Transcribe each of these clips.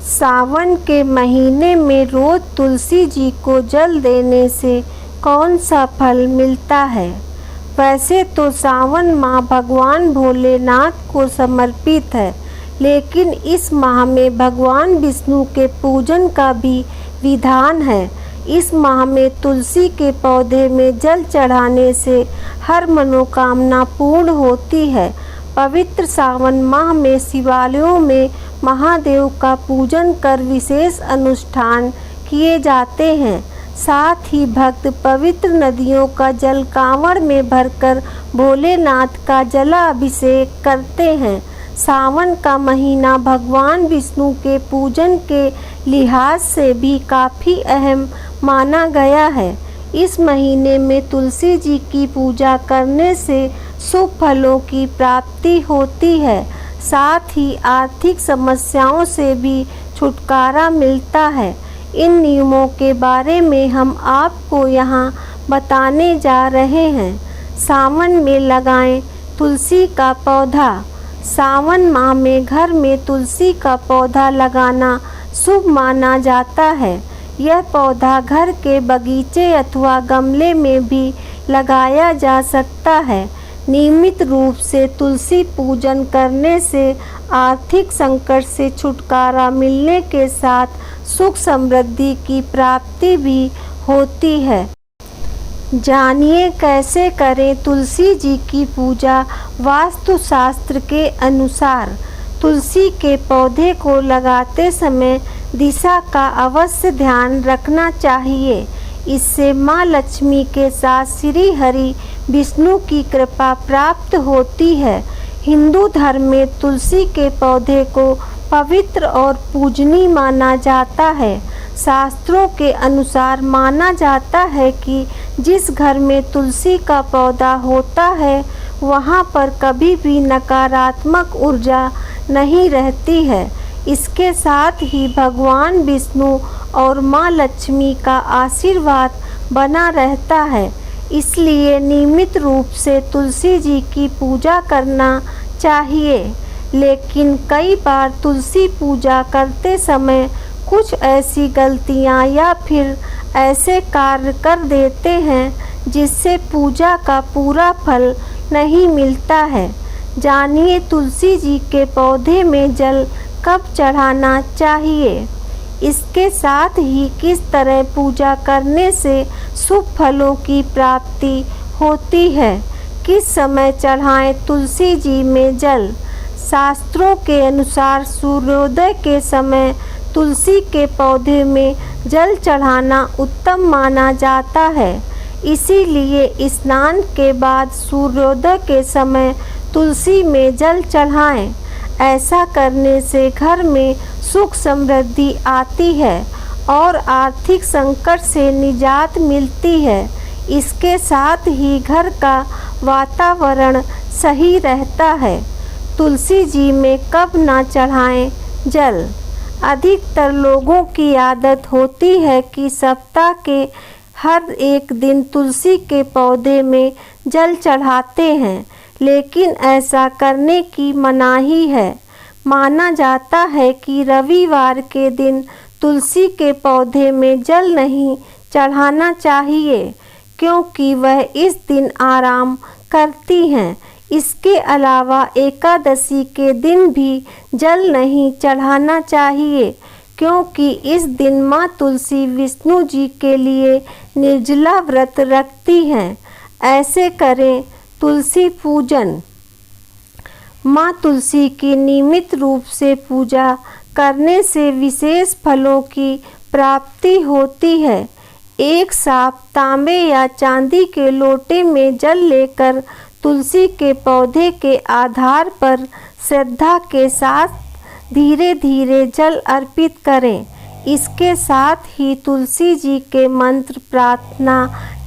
सावन के महीने में रोज तुलसी जी को जल देने से कौन सा फल मिलता है? वैसे तो सावन माह भगवान भोलेनाथ को समर्पित है, लेकिन इस माह में भगवान विष्णु के पूजन का भी विधान है। इस माह में तुलसी के पौधे में जल चढ़ाने से हर मनोकामना पूर्ण होती है। पवित्र सावन माह में शिवालयों में महादेव का पूजन कर विशेष अनुष्ठान किए जाते हैं। साथ ही भक्त पवित्र नदियों का जल कांवड़ में भरकर भोलेनाथ का जलाभिषेक करते हैं। सावन का महीना भगवान विष्णु के पूजन के लिहाज से भी काफ़ी अहम माना गया है। इस महीने में तुलसी जी की पूजा करने से शुभ फलों की प्राप्ति होती है। साथ ही आर्थिक समस्याओं से भी छुटकारा मिलता है। इन नियमों के बारे में हम आपको यहाँ बताने जा रहे हैं। सावन में लगाएं तुलसी का पौधा। सावन माह में घर में तुलसी का पौधा लगाना शुभ माना जाता है। यह पौधा घर के बगीचे अथवा गमले में भी लगाया जा सकता है। नियमित रूप से तुलसी पूजन करने से आर्थिक संकट से छुटकारा मिलने के साथ सुख समृद्धि की प्राप्ति भी होती है। जानिए कैसे करें तुलसी जी की पूजा वास्तुशास्त्र के अनुसार। तुलसी के पौधे को लगाते समय दिशा का अवश्य ध्यान रखना चाहिए। इससे माँ लक्ष्मी के साथ श्री हरि विष्णु की कृपा प्राप्त होती है। हिंदू धर्म में तुलसी के पौधे को पवित्र और पूजनीय माना जाता है। शास्त्रों के अनुसार माना जाता है कि जिस घर में तुलसी का पौधा होता है वहाँ पर कभी भी नकारात्मक ऊर्जा नहीं रहती है। इसके साथ ही भगवान विष्णु और माँ लक्ष्मी का आशीर्वाद बना रहता है। इसलिए नियमित रूप से तुलसी जी की पूजा करना चाहिए। लेकिन कई बार तुलसी पूजा करते समय कुछ ऐसी गलतियाँ या फिर ऐसे कार्य कर देते हैं जिससे पूजा का पूरा फल नहीं मिलता है। जानिए तुलसी जी के पौधे में जल कब चढ़ाना चाहिए। इसके साथ ही किस तरह पूजा करने से शुभ फलों की प्राप्ति होती है। किस समय चढ़ाएं तुलसी जी में जल। शास्त्रों के अनुसार सूर्योदय के समय तुलसी के पौधे में जल चढ़ाना उत्तम माना जाता है। इसीलिए स्नान के बाद सूर्योदय के समय तुलसी में जल चढ़ाएं। ऐसा करने से घर में सुख समृद्धि आती है और आर्थिक संकट से निजात मिलती है। इसके साथ ही घर का वातावरण सही रहता है। तुलसी जी में कब ना चढ़ाएं जल। अधिकतर लोगों की आदत होती है कि सप्ताह के हर एक दिन तुलसी के पौधे में जल चढ़ाते हैं, लेकिन ऐसा करने की मनाही है। माना जाता है कि रविवार के दिन तुलसी के पौधे में जल नहीं चढ़ाना चाहिए, क्योंकि वह इस दिन आराम करती हैं। इसके अलावा एकादशी के दिन भी जल नहीं चढ़ाना चाहिए, क्योंकि इस दिन माँ तुलसी विष्णु जी के लिए निर्जला व्रत रखती हैं। ऐसे करें तुलसी पूजन। माँ तुलसी की नियमित रूप से पूजा करने से विशेष फलों की प्राप्ति होती है। एक साफ तांबे या चांदी के लोटे में जल लेकर तुलसी के पौधे के आधार पर श्रद्धा के साथ धीरे धीरे जल अर्पित करें। इसके साथ ही तुलसी जी के मंत्र, प्रार्थना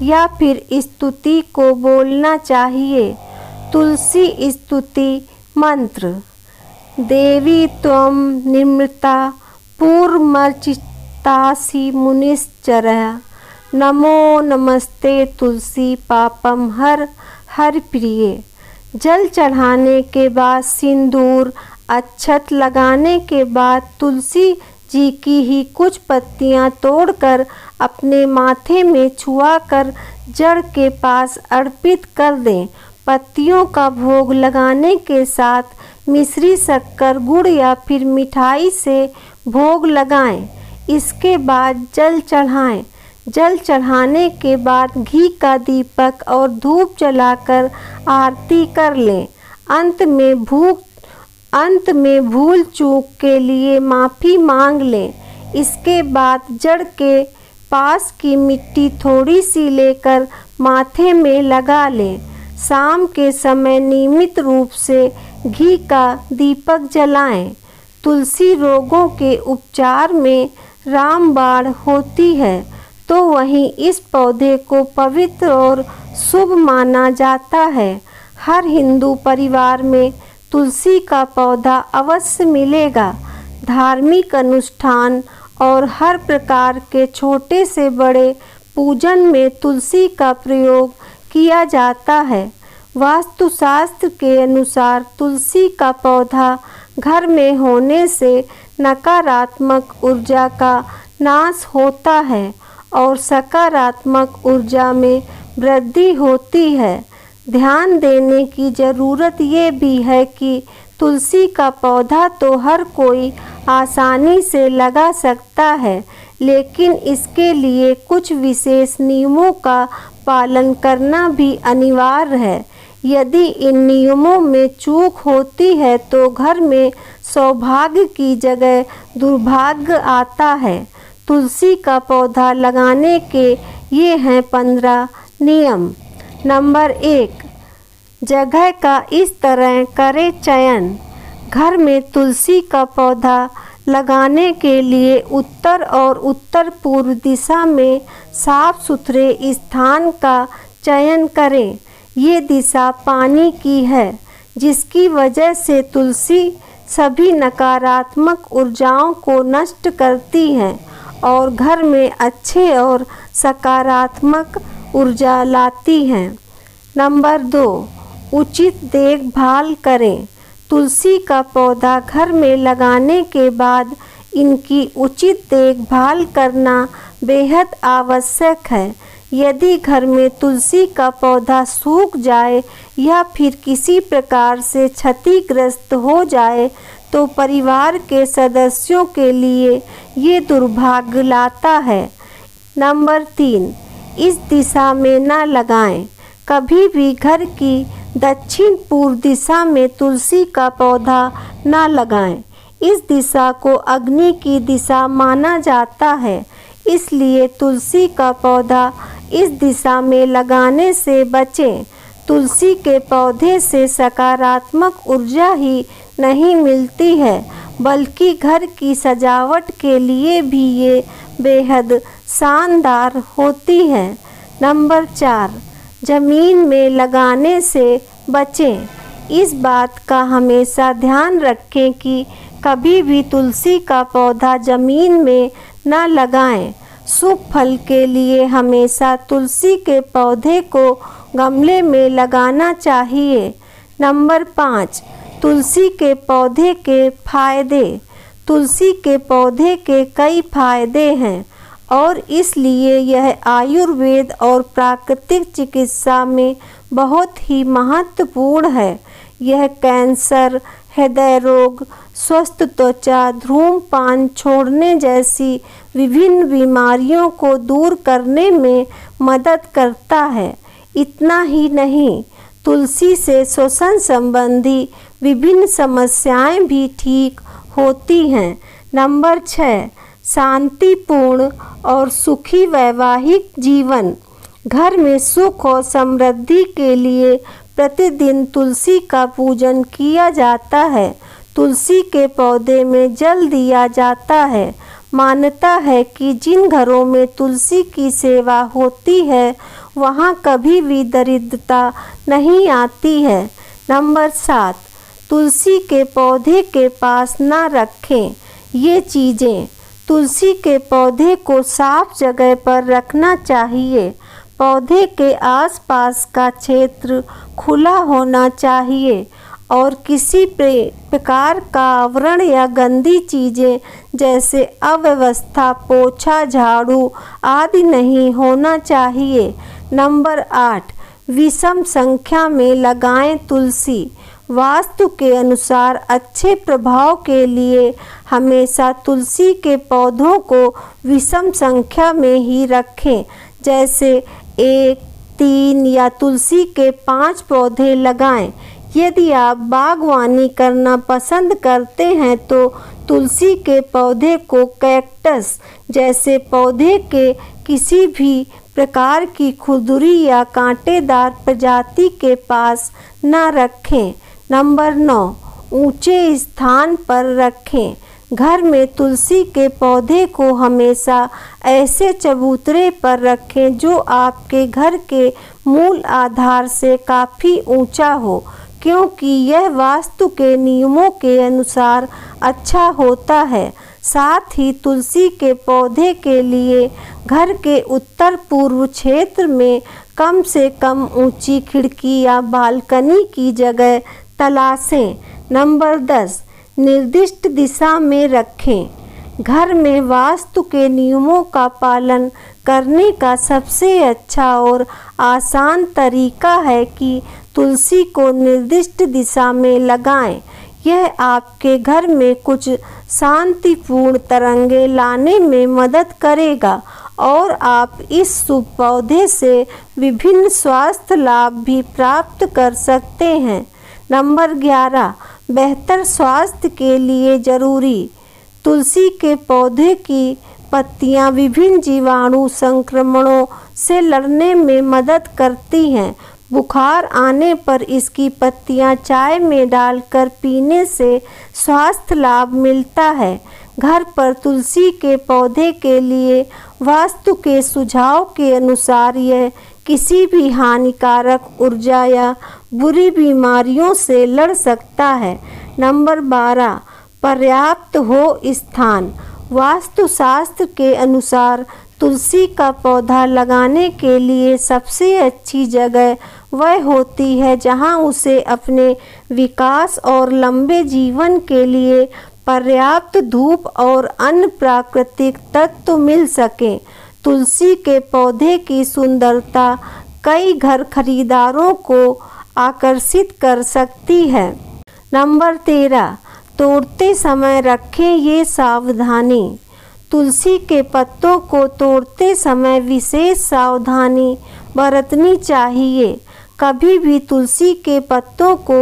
या फिर स्तुति को बोलना चाहिए। तुलसी स्तुति मंत्र। देवी त्वं निर्मृता पूर्वमर्चितासि मुनिश्चरः। नमो नमस्ते तुलसी पापम हर हर प्रिय। जल चढ़ाने के बाद सिंदूर अक्षत लगाने के बाद तुलसी जी की ही कुछ पत्तियां तोड़कर अपने माथे में छुआकर जड़ के पास अर्पित कर दें। पत्तियों का भोग लगाने के साथ मिश्री, शक्कर, गुड़ या फिर मिठाई से भोग लगाएं। इसके बाद जल चढ़ाएं। जल चढ़ाने के बाद घी का दीपक और धूप जलाकर आरती कर लें। अंत में भूल चूक के लिए माफ़ी मांग लें। इसके बाद जड़ के पास की मिट्टी थोड़ी सी लेकर माथे में लगा लें। शाम के समय नियमित रूप से घी का दीपक जलाएं। तुलसी रोगों के उपचार में रामबाण होती है, तो वहीं इस पौधे को पवित्र और शुभ माना जाता है। हर हिंदू परिवार में तुलसी का पौधा अवश्य मिलेगा। धार्मिक अनुष्ठान और हर प्रकार के छोटे से बड़े पूजन में तुलसी का प्रयोग किया जाता है। वास्तुशास्त्र के अनुसार तुलसी का पौधा घर में होने से नकारात्मक ऊर्जा का नाश होता है और सकारात्मक ऊर्जा में वृद्धि होती है। ध्यान देने की ज़रूरत ये भी है कि तुलसी का पौधा तो हर कोई आसानी से लगा सकता है, लेकिन इसके लिए कुछ विशेष नियमों का पालन करना भी अनिवार्य है। यदि इन नियमों में चूक होती है तो घर में सौभाग्य की जगह दुर्भाग्य आता है। तुलसी का पौधा लगाने के ये हैं 15 नियम। नंबर 1, जगह का इस तरह करें चयन। घर में तुलसी का पौधा लगाने के लिए उत्तर और उत्तर पूर्व दिशा में साफ सुथरे स्थान का चयन करें। ये दिशा पानी की है, जिसकी वजह से तुलसी सभी नकारात्मक ऊर्जाओं को नष्ट करती है और घर में अच्छे और सकारात्मक ऊर्जा लाती हैं। नंबर 2, उचित देखभाल करें। तुलसी का पौधा घर में लगाने के बाद इनकी उचित देखभाल करना बेहद आवश्यक है। यदि घर में तुलसी का पौधा सूख जाए या फिर किसी प्रकार से क्षतिग्रस्त हो जाए तो परिवार के सदस्यों के लिए ये दुर्भाग्य लाता है। नंबर 3, इस दिशा में न लगाएं। कभी भी घर की दक्षिण पूर्व दिशा में तुलसी का पौधा न लगाएं। इस दिशा को अग्नि की दिशा माना जाता है, इसलिए तुलसी का पौधा इस दिशा में लगाने से बचें। तुलसी के पौधे से सकारात्मक ऊर्जा ही नहीं मिलती है, बल्कि घर की सजावट के लिए भी ये बेहद शानदार होती है। नंबर 4, ज़मीन में लगाने से बचें। इस बात का हमेशा ध्यान रखें कि कभी भी तुलसी का पौधा ज़मीन में न लगाएं। शुभ फल के लिए हमेशा तुलसी के पौधे को गमले में लगाना चाहिए। नंबर 5, तुलसी के पौधे के फायदे। तुलसी के पौधे के कई फायदे हैं और इसलिए यह आयुर्वेद और प्राकृतिक चिकित्सा में बहुत ही महत्वपूर्ण है। यह कैंसर, हृदय रोग, स्वस्थ त्वचा, धूम्रपान छोड़ने जैसी विभिन्न बीमारियों को दूर करने में मदद करता है। इतना ही नहीं, तुलसी से श्वसन संबंधी विभिन्न समस्याएं भी ठीक होती हैं। नंबर 6, शांतिपूर्ण और सुखी वैवाहिक जीवन। घर में सुख और समृद्धि के लिए प्रतिदिन तुलसी का पूजन किया जाता है। तुलसी के पौधे में जल दिया जाता है। मान्यता है कि जिन घरों में तुलसी की सेवा होती है वहाँ कभी भी दरिद्रता नहीं आती है। नंबर 7, तुलसी के पौधे के पास न रखें ये चीज़ें। तुलसी के पौधे को साफ जगह पर रखना चाहिए। पौधे के आसपास का क्षेत्र खुला होना चाहिए और किसी प्रकार का आवरण या गंदी चीज़ें जैसे अव्यवस्था, पोछा, झाड़ू आदि नहीं होना चाहिए। नंबर 8, विषम संख्या में लगाएं तुलसी। वास्तु के अनुसार अच्छे प्रभाव के लिए हमेशा तुलसी के पौधों को विषम संख्या में ही रखें, जैसे 1, 3 या तुलसी के 5 पौधे लगाएं। यदि आप बागवानी करना पसंद करते हैं तो तुलसी के पौधे को कैक्टस जैसे पौधे के किसी भी प्रकार की खुरदुरी या कांटेदार प्रजाति के पास न रखें। नंबर 9, ऊंचे स्थान पर रखें। घर में तुलसी के पौधे को हमेशा ऐसे चबूतरे पर रखें जो आपके घर के मूल आधार से काफ़ी ऊंचा हो, क्योंकि यह वास्तु के नियमों के अनुसार अच्छा होता है। साथ ही तुलसी के पौधे के लिए घर के उत्तर पूर्व क्षेत्र में कम से कम ऊंची खिड़की या बालकनी की जगह तलाशें। नंबर 10, निर्दिष्ट दिशा में रखें। घर में वास्तु के नियमों का पालन करने का सबसे अच्छा और आसान तरीका है कि तुलसी को निर्दिष्ट दिशा में लगाएं। यह आपके घर में कुछ शांतिपूर्ण तरंगे लाने में मदद करेगा और आप इस शुभ पौधे से विभिन्न स्वास्थ्य लाभ भी प्राप्त कर सकते हैं। नंबर 11, बेहतर स्वास्थ्य के लिए जरूरी। तुलसी के पौधे की पत्तियां विभिन्न जीवाणु संक्रमणों से लड़ने में मदद करती हैं। बुखार आने पर इसकी पत्तियां चाय में डालकर पीने से स्वास्थ्य लाभ मिलता है। घर पर तुलसी के पौधे के लिए वास्तु के सुझाव के अनुसार यह किसी भी हानिकारक ऊर्जा या बुरी बीमारियों से लड़ सकता है। नंबर 12, पर्याप्त हो स्थान। वास्तुशास्त्र के अनुसार तुलसी का पौधा लगाने के लिए सबसे अच्छी जगह वह होती है जहां उसे अपने विकास और लंबे जीवन के लिए पर्याप्त धूप और अन्य प्राकृतिक तत्व मिल सकें। तुलसी के पौधे की सुंदरता कई घर खरीदारों को आकर्षित कर सकती है। नंबर 13, तोड़ते समय रखें ये सावधानी। तुलसी के पत्तों को तोड़ते समय विशेष सावधानी बरतनी चाहिए। कभी भी तुलसी के पत्तों को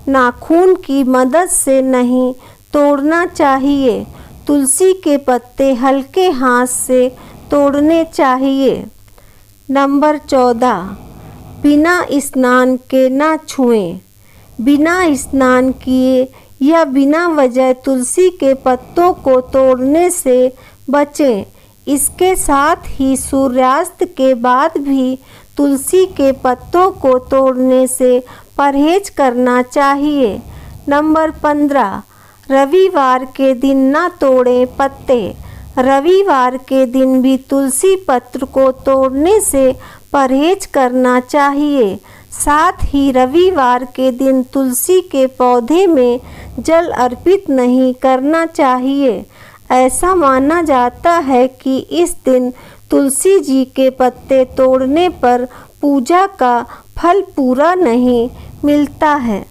नाखून की मदद से नहीं तोड़ना चाहिए। तुलसी के पत्ते हल्के हाथ से तोड़ने चाहिए। नंबर 14, बिना स्नान के ना छुएं। बिना स्नान किए या बिना वजह तुलसी के पत्तों को तोड़ने से बचें। इसके साथ ही सूर्यास्त के बाद भी तुलसी के पत्तों को तोड़ने से परहेज करना चाहिए। नंबर 15, रविवार के दिन न तोड़ें पत्ते। रविवार के दिन भी तुलसी पत्र को तोड़ने से परहेज करना चाहिए। साथ ही रविवार के दिन तुलसी के पौधे में जल अर्पित नहीं करना चाहिए। ऐसा माना जाता है कि इस दिन तुलसी जी के पत्ते तोड़ने पर पूजा का फल पूरा नहीं मिलता है।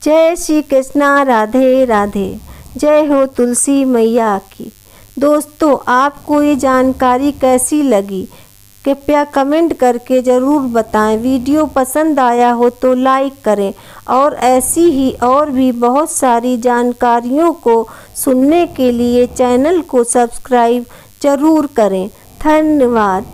जय श्री कृष्णा, राधे राधे। जय हो तुलसी मैया की। दोस्तों, आपको ये जानकारी कैसी लगी कृपया कमेंट करके ज़रूर बताएं। वीडियो पसंद आया हो तो लाइक करें और ऐसी ही और भी बहुत सारी जानकारियों को सुनने के लिए चैनल को सब्सक्राइब ज़रूर करें। धन्यवाद।